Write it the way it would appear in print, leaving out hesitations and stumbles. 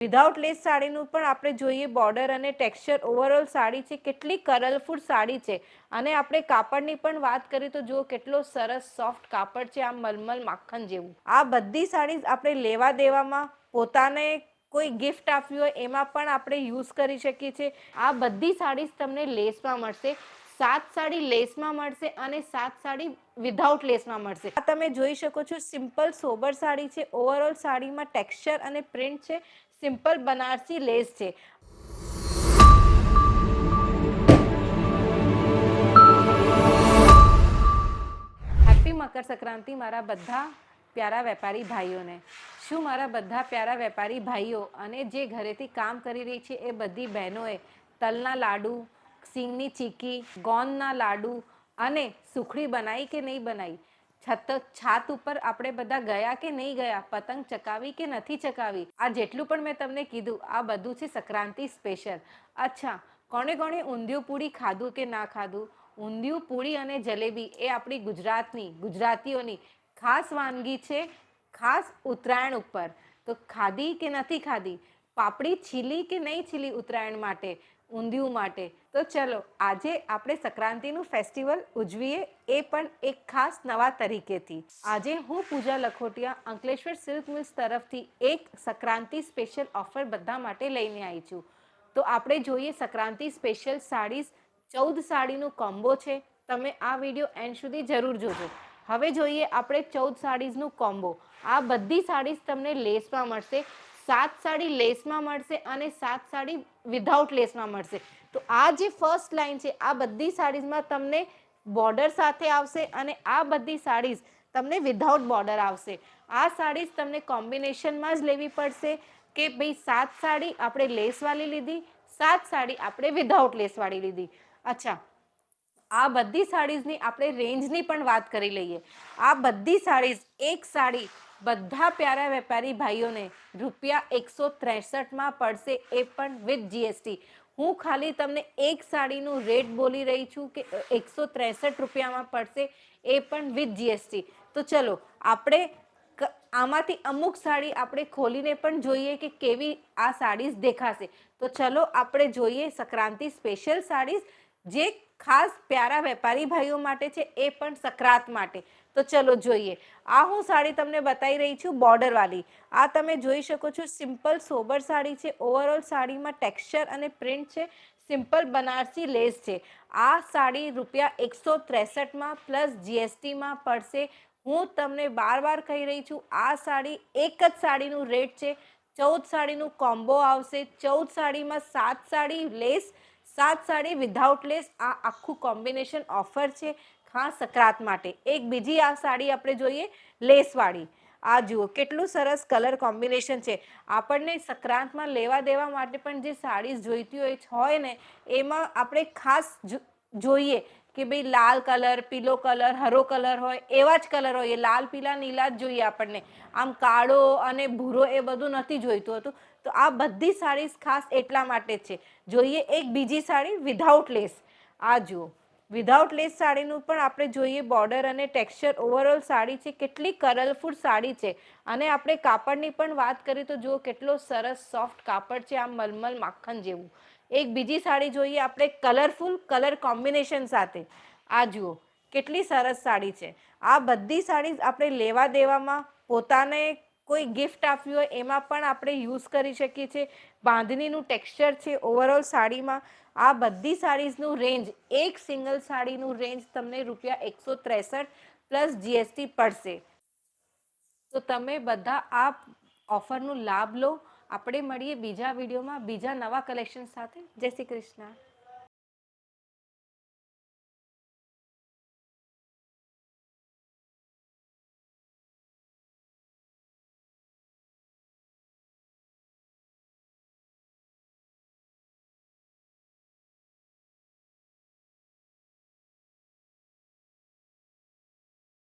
Without less સાડીનું પણ આપણે જોઈએ બોર્ડર અને ટેક્સચર ઓવરઓલ સાડી છે, કેટલી કલરફુલ સાડી છે. અને આપણે કાપડની પણ વાત કરીએ તો જુઓ કેટલો સરસ સોફ્ટ કાપડ છે, આમ મલમલ માખણ જેવું. આ બધી સાડી આપણે લેવા દેવામાં, પોતાને કોઈ ગિફ્ટ આપ્યું હોય એમાં પણ આપણે યુઝ કરી શકીએ છીએ. આ બધી સાડીઝ તમને લેસમાં મળશે. 7 સાડી લેસમાં મળશે અને 7 સાડી વિધાઉટ લેસમાં મળશે. આ તમે જોઈ શકો છો, સિમ્પલ સોબર સાડી છે. ઓવરઓલ સાડીમાં ટેક્સચર અને પ્રિન્ટ છે, સિમ્પલ બનારસી લેસ છે. હેપી મકર સંક્રાંતિ મારા બધા પ્યારા વેપારી ભાઈઓને. શું મારા બધા પ્યારા વેપારી ભાઈઓ અને જે ઘરેથી કામ કરી રહી છે એ બધી બહેનોએ તલના લાડુ, સિંગની ચીકી, ગોંદના લાડુ અને સુખડી બનાવી કે નહીં બનાવી? છાત ઉપર આપણે બધા ગયા કે નહીં ગયા? પતંગ ચકાવી કે નથી ચકાવી? આ જેટલું પણ મેં તમને કીધું આ બધું છે સંક્રાંતિ સ્પેશિયલ. અચ્છા, કોણે ઊંધિયું પૂરી ખાધું કે ના ખાધું? ઊંધિયું પૂરી અને જલેબી એ આપણી ગુજરાતીઓની ખાસ વાનગી છે, ખાસ ઉત્તરાયણ ઉપર. તો ખાધી કે નથી ખાધી? પાપડી છીલી કે નહીં છીલી ઉત્તરાયણ માટે, ઊંધિયું માટે? તો ચલો આજે આપણે સંક્રાંતિનું ફેસ્ટિવલ ઉજવીએ, એ પણ એક ખાસ નવા તરીકેથી. આજે હું પૂજા લખોટિયા અંકલેશ્વર સિલ્ક મિલ્સ તરફથી એક સંક્રાંતિ સ્પેશિયલ ઓફર બધા માટે લઈને આવી છું. તો આપણે જોઈએ સંક્રાંતિ સ્પેશિયલ સાડીઝ. 14 સાડીનું કોમ્બો છે. તમે આ વિડીયો એન્ડ સુધી જરૂર જોજો. હવે જોઈએ આપણે 14 સાડીઝનું કોમ્બો. આ બધી સાડીઝ તમને લેસમાં મળશે. 7 સાડી લેસમાં મળશે અને 7 સાડી વિધાઉટ લેસમાં મળશે. તો આ જે ફર્સ્ટ લાઈન છે, આ બધી સાડીઝમાં તમને બોર્ડર સાથે આવશે અને આ બધી સાડીઝ તમને વિધાઉટ બોર્ડર આવશે. આ સાડીઝ તમને કોમ્બિનેશનમાં જ લેવી પડશે કે ભાઈ 7 સાડી આપણે લેસવાળી લીધી, 7 સાડી આપણે વિધાઉટ લેસવાળી લીધી. અચ્છા, આ બધી સાડીઝની આપણે રેન્જની પણ વાત કરી લઈએ. આ બધી સાડીઝ, એક સાડી બધા પ્યારા વેપારી ભાઈઓને ₹163માં પડશે, એ પણ વિથ જીએસટી. હું ખાલી તમને એક સાડીનું રેટ બોલી રહી છું કે ₹163માં પડશે, એ પણ વિથ જીએસટી. તો ચલો આપણે આમાંથી અમુક સાડી આપણે ખોલીને પણ જોઈએ કે કેવી આ સાડીઝ દેખાશે. તો ચલો આપણે જોઈએ સંક્રાંતિ સ્પેશિયલ સાડીઝ, જે ખાસ પ્યારા વેપારી ભાઈઓ માટે છે, એ પણ સંક્રાંત માટે. તો ચલો જોઈએ. આ હું સાડી તમને બતાવી રહી છું બોર્ડરવાળી. આ તમે જોઈ શકો છો, સિમ્પલ સોબર સાડી છે. ઓવરઓલ સાડીમાં ટેક્સચર અને પ્રિન્ટ છે, સિમ્પલ બનારસી લેસ છે. આ સાડી ₹163માં પ્લસ જીએસટીમાં પડશે. હું તમને બાર કહી રહી છું, આ સાડી એક જ સાડીનું રેટ છે. 14 સાડીનું કોમ્બો આવશે. 14 સાડીમાં 7 sari lace, 7 sari without lace. આ આખું કોમ્બિનેશન ઓફર છે ખાસ સંક્રાંત માટે. એક બીજી આ સાડી આપણે જોઈએ લેસવાળી. આ જુઓ કેટલું સરસ કલર કોમ્બિનેશન છે. આપણને સંક્રાંતમાં લેવા દેવા માટે પણ જે સાડીઝ જોઈતી હોય ને, એમાં આપણે ખાસ જોઈએ કે ભાઈ લાલ કલર, પીલો કલર, હરો કલર હોય, એવા જ કલર હોય. લાલ, પીલા, નીલા જ જોઈએ આપણને. આમ કાળો અને ભૂરો એ બધું નથી જોઈતું હતું. તો આ બધી સાડીઝ ખાસ એટલા માટે જ છે. જોઈએ એક બીજી સાડી વિધાઉટ લેસ. આ જુઓ, વિધાઉટ લેસ સાડીનું પણ આપણે જોઈએ બોર્ડર અને ટેક્સચર ઓવરઓલ સાડી છે, કેટલી કલરફુલ સાડી છે. અને આપણે કાપડની પણ વાત કરીએ તો જુઓ કેટલો સરસ સોફ્ટ કાપડ છે, આમ મલમલ માખણ જેવું. એક બીજી સાડી જોઈએ આપણે કલરફુલ કલર કોમ્બિનેશન સાથે. આ જુઓ કેટલી સરસ સાડી છે. આ બધી સાડીઝ આપણે લેવા દેવામાં, પોતાને કોઈ ગિફ્ટ આપ્યું હોય એમાં પણ આપણે યુઝ કરી શકીએ છીએ. બાંધણીનું ટેક્સચર છે ઓવરઓલ સાડીમાં. આ બધી સાડીઝનું રેન્જ, એક સિંગલ સાડીનું રેન્જ તમને ₹163 પ્લસ જીએસટી પડશે. તો તમે બધા આ ઓફરનો લાભ લો. આપણે મળીએ બીજા વિડીયોમાં બીજા નવા કલેક્શન સાથે. જય શ્રી કૃષ્ણ.